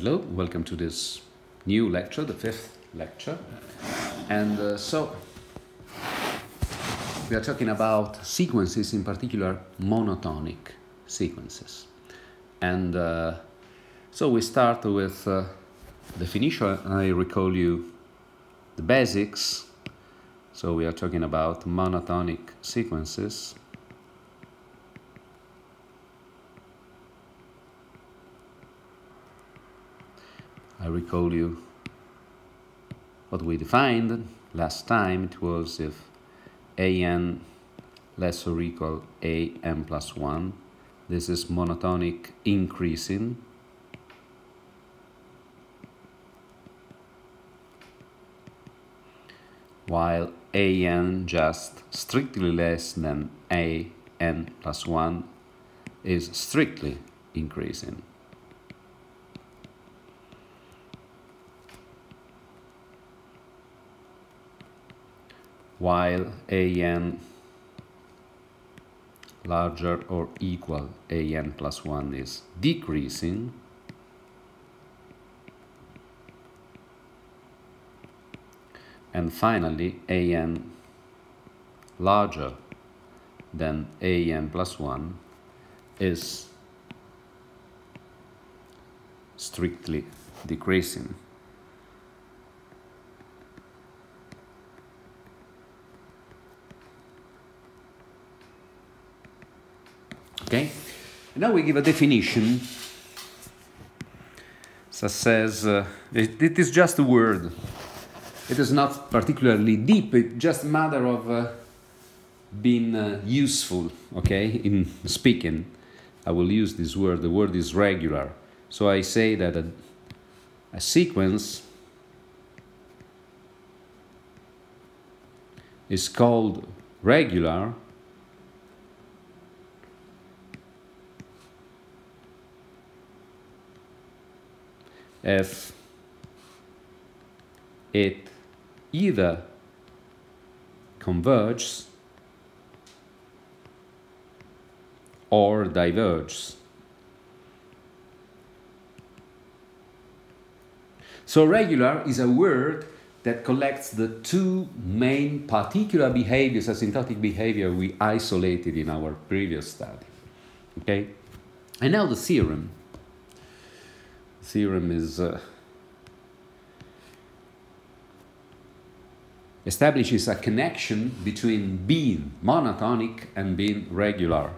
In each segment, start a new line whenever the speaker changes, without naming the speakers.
Hello, welcome to this new lecture, the fifth lecture. And so we are talking about sequences, in particular monotonic sequences. And so we start with definition. I recall you the basics. So we are talking about monotonic sequences. I recall you what we defined last time. It was if an less or equal an plus 1. This is monotonic increasing. While an just strictly less than an plus 1 is strictly increasing. While an larger or equal an plus 1 is decreasing, and finally an larger than an plus 1 is strictly decreasing. Okay, and now we give a definition that says it is just a word. It is not particularly deep. It's just a matter of being useful. Okay, in speaking, I will use this word. The word is regular. So I say that a sequence is called regular if it either converges or diverges. So regular is a word that collects the two main particular behaviors, asymptotic behavior we isolated in our previous study. Okay? And now the theorem. Theorem is establishes a connection between being monotonic and being regular.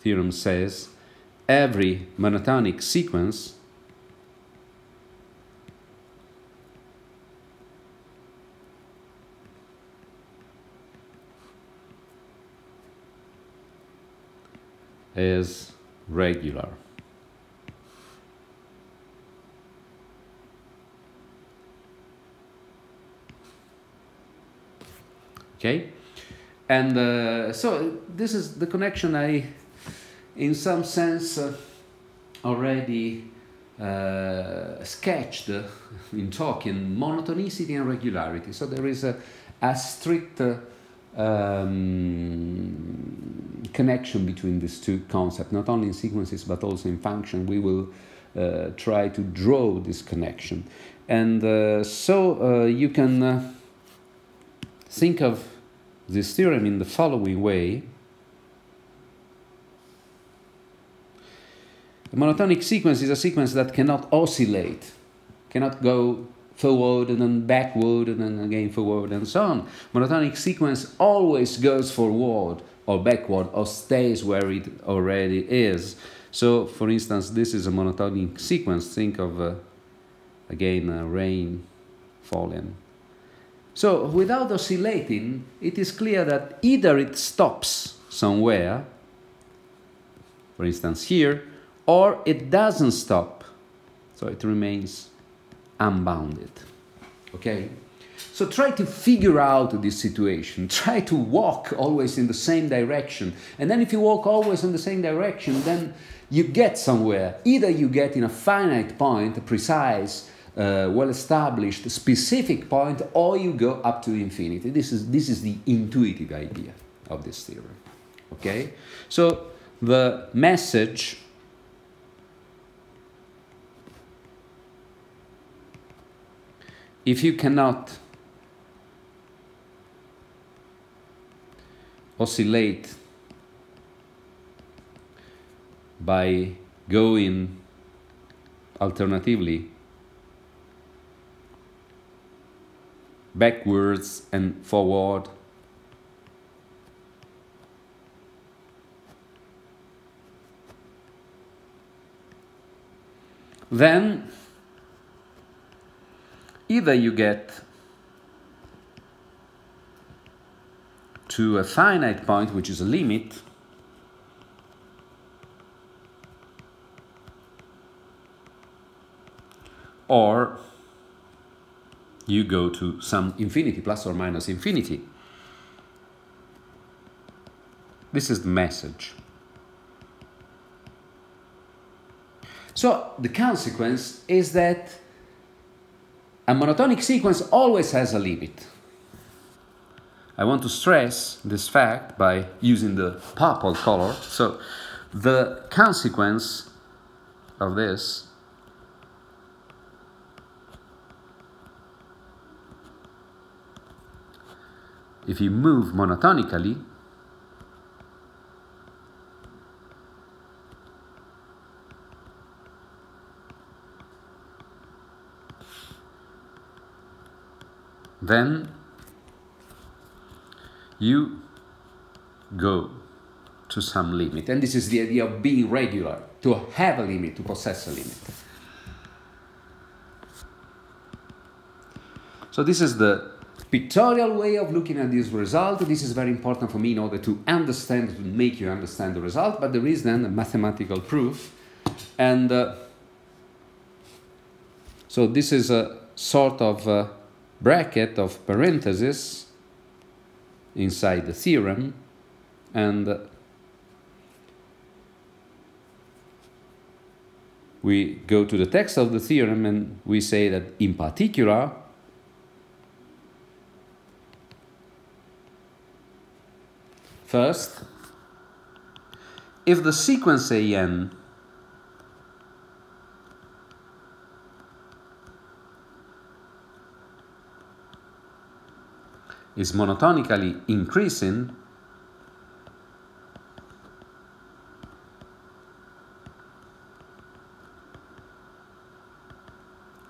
Theorem says every monotonic sequence is regular. Okay, and so this is the connection I, in some sense, already sketched in talking monotonicity and regularity. So there is a strict connection between these two concepts, not only in sequences but also in function. We will try to draw this connection, and so you can think of this theorem in the following way. A monotonic sequence is a sequence that cannot oscillate, cannot go forward and then backward and then again forward and so on. Monotonic sequence always goes forward or backward or stays where it already is. So, for instance, this is a monotonic sequence. Think of, again, rain falling. So, without oscillating, it is clear that either it stops somewhere, for instance here, or it doesn't stop, so it remains unbounded. Okay? So try to figure out this situation. Try to walk always in the same direction. And then if you walk always in the same direction, then you get somewhere. Either you get in a finite point, a precise, well-established, specific point, or you go up to infinity. This is the intuitive idea of this theorem. Okay? So the message if you cannot oscillate by going alternatively backwards and forward, then either you get to a finite point, which is a limit, or you go to some infinity, plus or minus infinity. This is the message. So the consequence is that a monotonic sequence always has a limit. I want to stress this fact by using the purple color. So the consequence of this if you move monotonically, then you go to some limit. And this is the idea of being regular, to have a limit, to possess a limit. So this is the pictorial way of looking at this result. This is very important for me in order to understand, to make you understand the result, but there is then a mathematical proof. And so this is a sort of bracket of parentheses inside the theorem, and we go to the text of the theorem and we say that in particular first, if the sequence AN is monotonically increasing,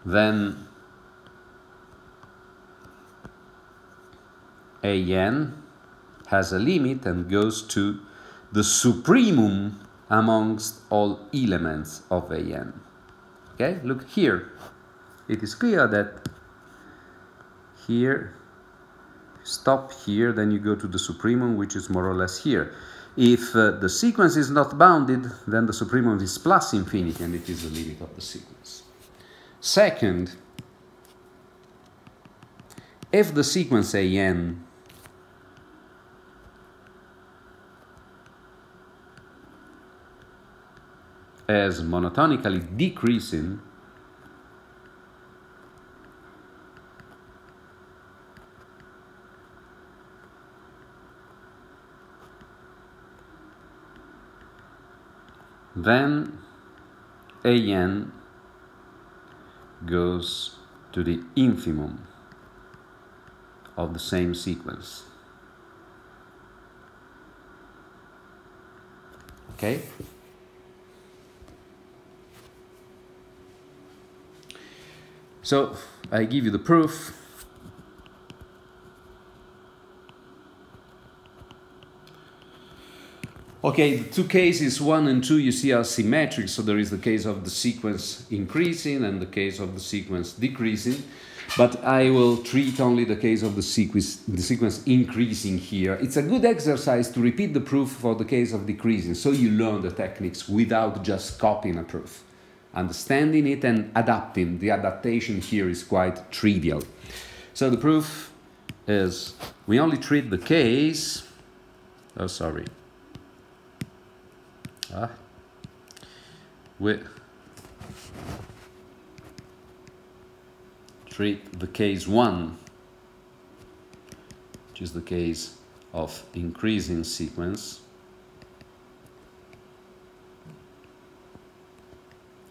then AN has a limit and goes to the supremum amongst all elements of AN. Okay, look here. It is clear that here, stop here, then you go to the supremum, which is more or less here. If the sequence is not bounded, then the supremum is plus infinity, and it is the limit of the sequence. Second, if the sequence AN is monotonically decreasing, then AN goes to the infimum of the same sequence. Okay? So I give you the proof. Okay, the two cases 1 and 2 you see are symmetric, so there is the case of the sequence increasing and the case of the sequence decreasing, but I will treat only the case of the sequence increasing here. It's a good exercise to repeat the proof for the case of decreasing, so you learn the techniques without just copying a proof. Understanding it and adapting. The adaptation here is quite trivial. So the proof is we only treat the case, we treat the case 1, which is the case of increasing sequence,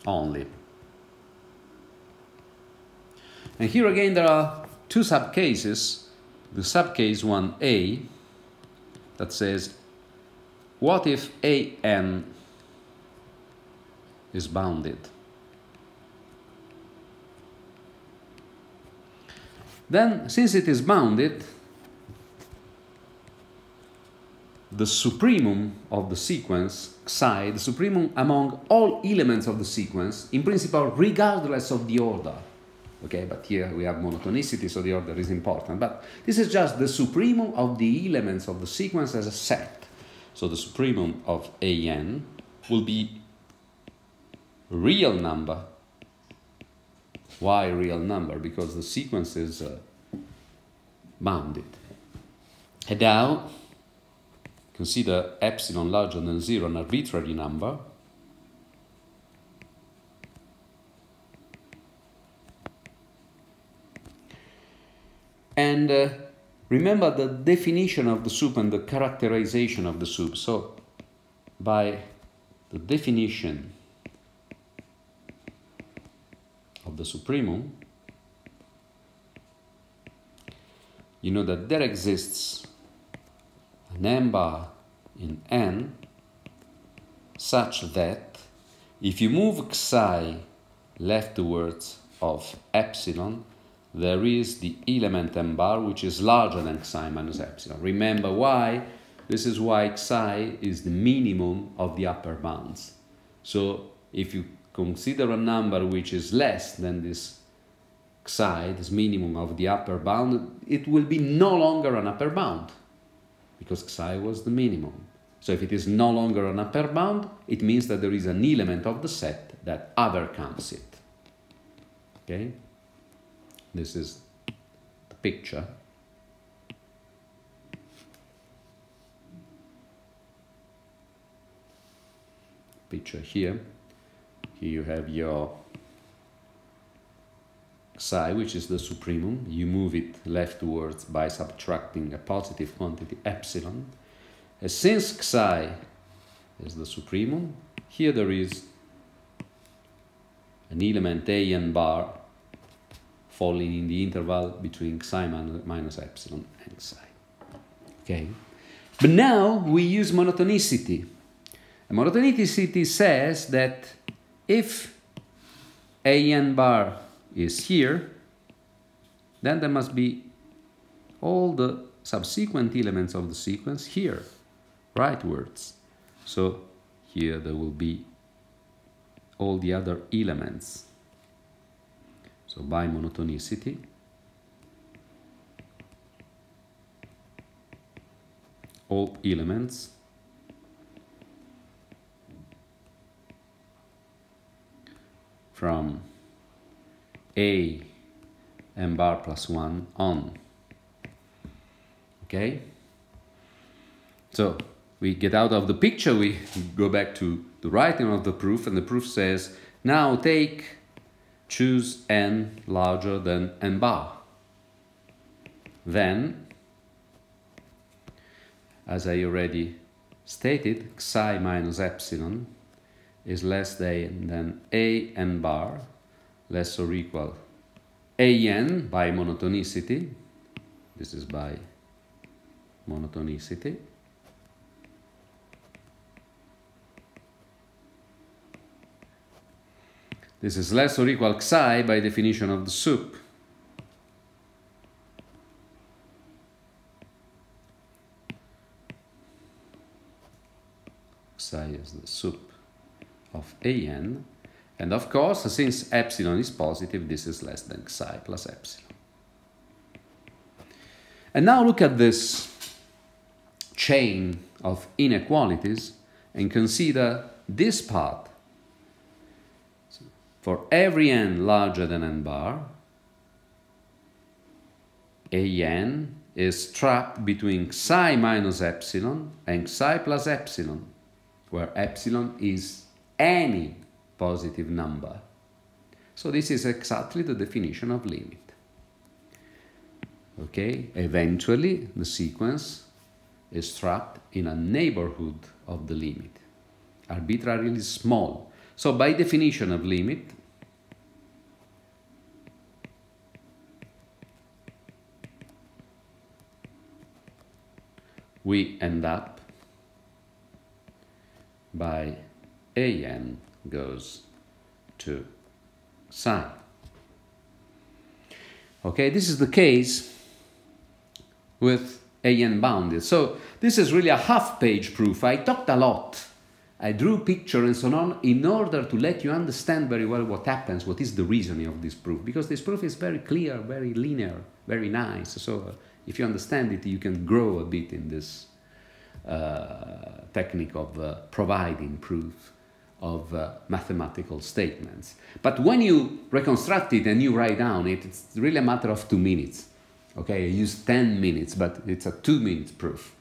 only. And here again there are two subcases. The subcase 1a that says, what if an is bounded? Then, since it is bounded, the supremum of the sequence, psi, the supremum among all elements of the sequence, in principle, regardless of the order. Okay, but here we have monotonicity, so the order is important. But this is just the supremum of the elements of the sequence as a set. So the supremum of an will be real number. Why real number? Because the sequence is bounded. And now, consider epsilon larger than 0 an arbitrary number. And remember the definition of the soup and the characterization of the soup. So, by the definition of the supremum, you know that there exists an n bar in n such that if you move psi leftwards of epsilon, there is the element n bar which is larger than psi minus epsilon. Remember why? This is why psi is the minimum of the upper bounds. So if you consider a number which is less than this psi, this minimum of the upper bound, it will be no longer an upper bound because psi was the minimum. So if it is no longer an upper bound, it means that there is an element of the set that overcomes it. Okay? This is the picture. Picture here. Here you have your psi, which is the supremum. You move it leftwards by subtracting a positive quantity epsilon. And since psi is the supremum, here there is an element a n bar falling in the interval between psi minus epsilon and psi. Okay? But now we use monotonicity. And monotonicity says that if a n bar is here, then there must be all the subsequent elements of the sequence here, rightwards. So here there will be all the other elements. So by monotonicity, all elements from a n bar plus 1 on. Okay? So we get out of the picture, we go back to the writing of the proof, and the proof says, now choose n larger than n bar. Then, as I already stated, psi minus epsilon is less than a n bar, less or equal a n by monotonicity. This is by monotonicity. This is less or equal psi by definition of the sup. Psi is the sup of an. And of course, since epsilon is positive, this is less than psi plus epsilon. And now look at this chain of inequalities and consider this part. For every n larger than n bar, an is trapped between psi minus epsilon and psi plus epsilon, where epsilon is any positive number. So this is exactly the definition of limit. Okay? Eventually, the sequence is trapped in a neighborhood of the limit, arbitrarily small. So by definition of limit, we end up by an goes to psi. Okay, this is the case with an bounded. So this is really a half-page proof. I talked a lot. I drew pictures and so on in order to let you understand very well what happens, what is the reasoning of this proof. Because this proof is very clear, very linear, very nice. So if you understand it, you can grow a bit in this technique of providing proof of mathematical statements. But when you reconstruct it and you write down it, it's really a matter of 2 minutes. Okay, I use 10 minutes, but it's a 2-minute proof.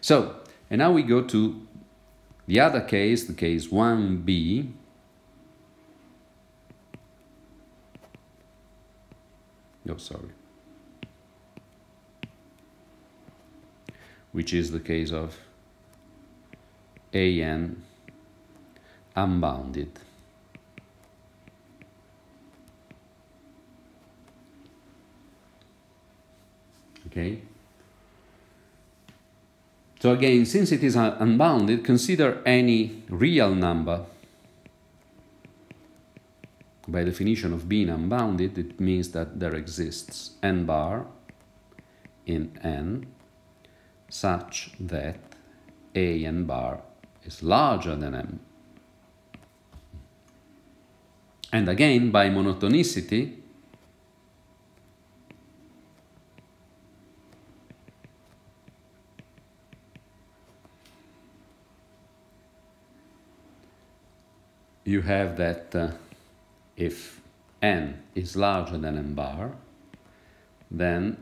So, and now we go to the other case, the case 1b. No, sorry. Which is the case of an unbounded. Okay. So again, since it is unbounded, consider any real number. By definition of being unbounded, it means that there exists n bar in n such that an bar is larger than m. And again, by monotonicity, you have that if n is larger than n bar, then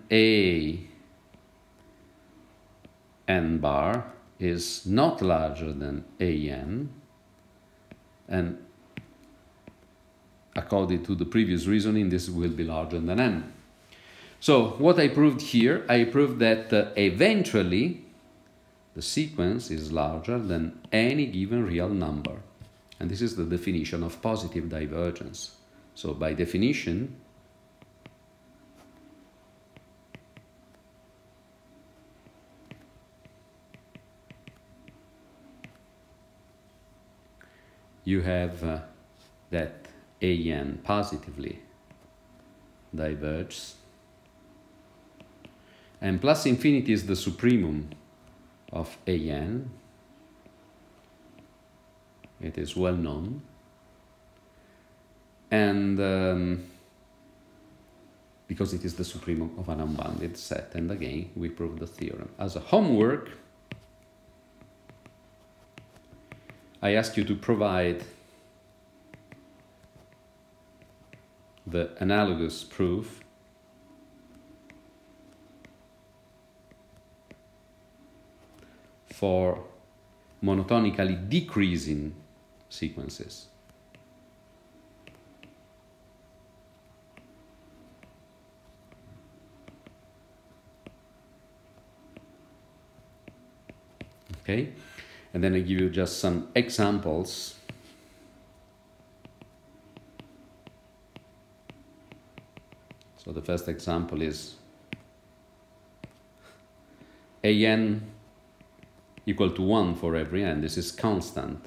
n bar is not larger than an, and according to the previous reasoning, this will be larger than m. So what I proved here, I proved that eventually the sequence is larger than any given real number. And this is the definition of positive divergence. So by definition, you have that an positively diverges, and plus infinity is the supremum of an. It is well known, and because it is the supremum of an unbounded set, and again we prove the theorem. As a homework, I ask you to provide the analogous proof for monotonically decreasing sequences. Okay, and then I give you just some examples. So the first example is an equal to 1 for every n. This is constant.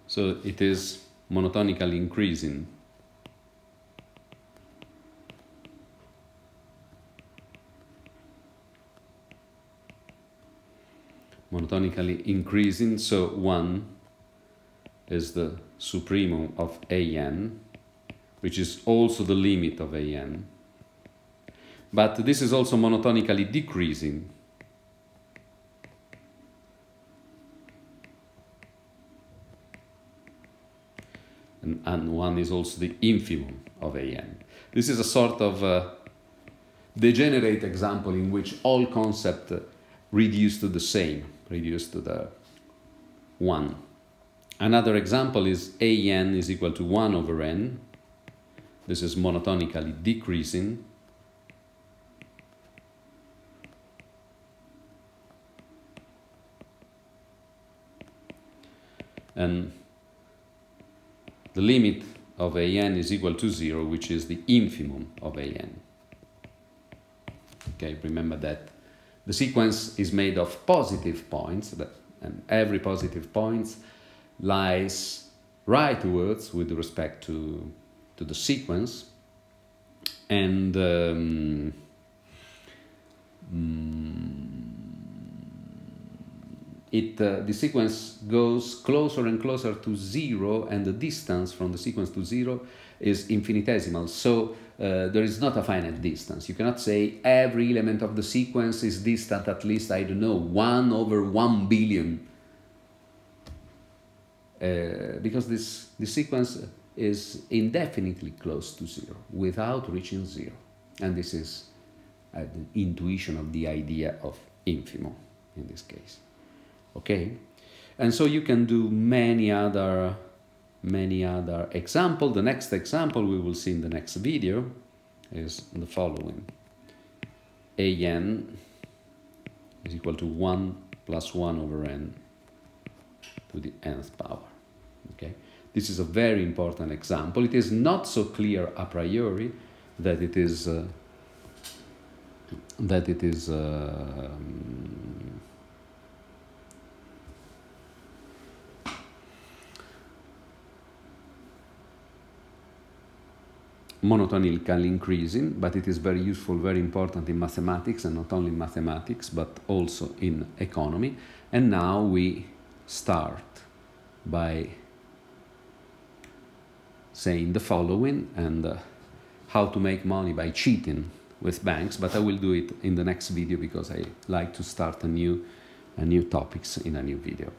So it is monotonically increasing. Monotonically increasing, so 1 is the supremum of an, which is also the limit of an. But this is also monotonically decreasing. And 1 is also the infimum of an. This is a sort of degenerate example in which all concepts reduce to the same, reduce to the 1. Another example is an is equal to 1 over n. This is monotonically decreasing. And the limit of an is equal to 0, which is the infimum of an. Okay, remember that The sequence is made of positive points, and every positive point lies rightwards with respect to the sequence, and the sequence goes closer and closer to zero, and the distance from the sequence to zero is infinitesimal. So there is not a finite distance. You cannot say every element of the sequence is distant at least, I don't know, 1 over 1 billion. Because this sequence is indefinitely close to zero without reaching zero. And this is the intuition of the idea of infimo in this case. Okay? And so you can do many other examples. The next example we will see in the next video is the following. an is equal to 1 plus 1 over n to the nth power. Okay? This is a very important example. It is not so clear a priori that it is monotonically increasing, but it is very useful, very important in mathematics, and not only in mathematics, but also in economy. And now we start by saying the following, and how to make money by cheating with banks, but I will do it in the next video because I like to start a new topics in a new video.